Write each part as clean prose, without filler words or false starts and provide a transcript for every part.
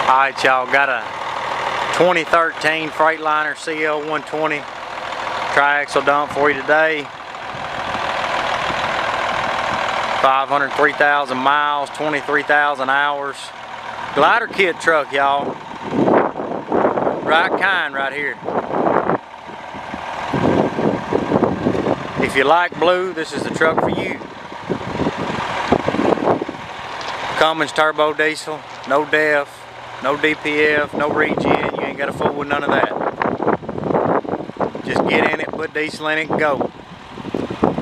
Alright y'all, got a 2013 Freightliner CL120 triaxle dump for you today. 503,000 miles, 23,000 hours. Glider kit truck, y'all. Right kind right here. If you like blue, this is the truck for you. Cummins turbo diesel, no DIFF, no DPF, no regen. You ain't got to fool with none of that. Just get in it, put diesel in it, and go.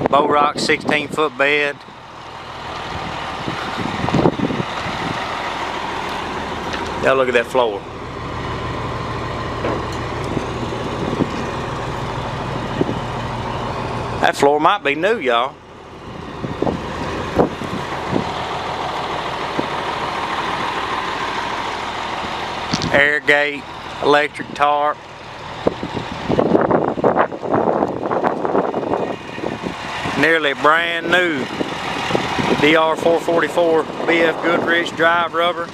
BEAU-ROC 16-foot bed. Y'all look at that floor. That floor might be new, y'all. Air gate, electric tarp. Nearly brand new DR444 BF Goodrich drive rubber.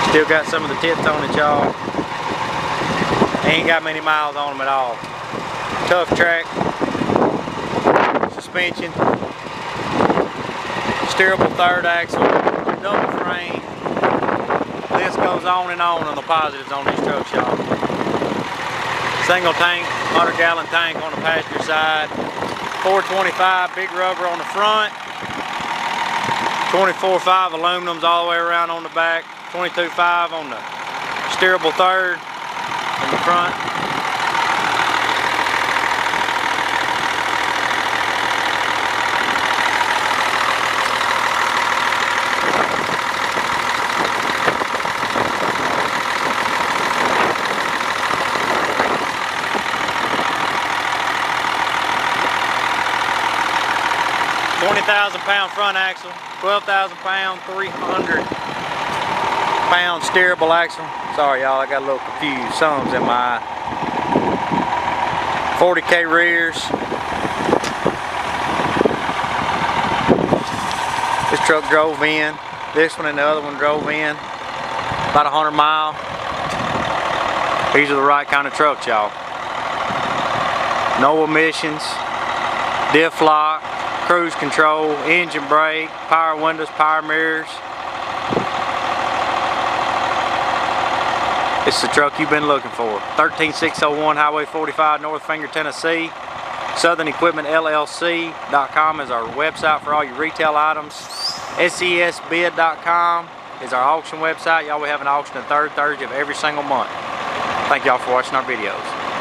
Still got some of the tips on it, y'all. Ain't got many miles on them at all. Tough track suspension. Steerable third axle. Double frame. This goes on the positives on these trucks, y'all. Single tank, 100-gallon tank on the passenger side. 425 big rubber on the front. 24.5 aluminums all the way around on the back. 22.5 on the steerable third in the front. £20,000 front axle, 12,000 pound, 300-pound steerable axle. Sorry y'all, I got a little confused. Something's in my eye. 40K rears. This truck drove in. This one and the other one drove in. About 100 miles. These are the right kind of trucks, y'all. No emissions. Diff lock. Cruise control, engine brake, power windows, power mirrors. It's the truck you've been looking for. 13601 Highway 45, North Finger, Tennessee. SouthernEquipmentLLC.com is our website for all your retail items. SESbid.com is our auction website. Y'all, we have an auction the third Thursday of every single month. Thank y'all for watching our videos.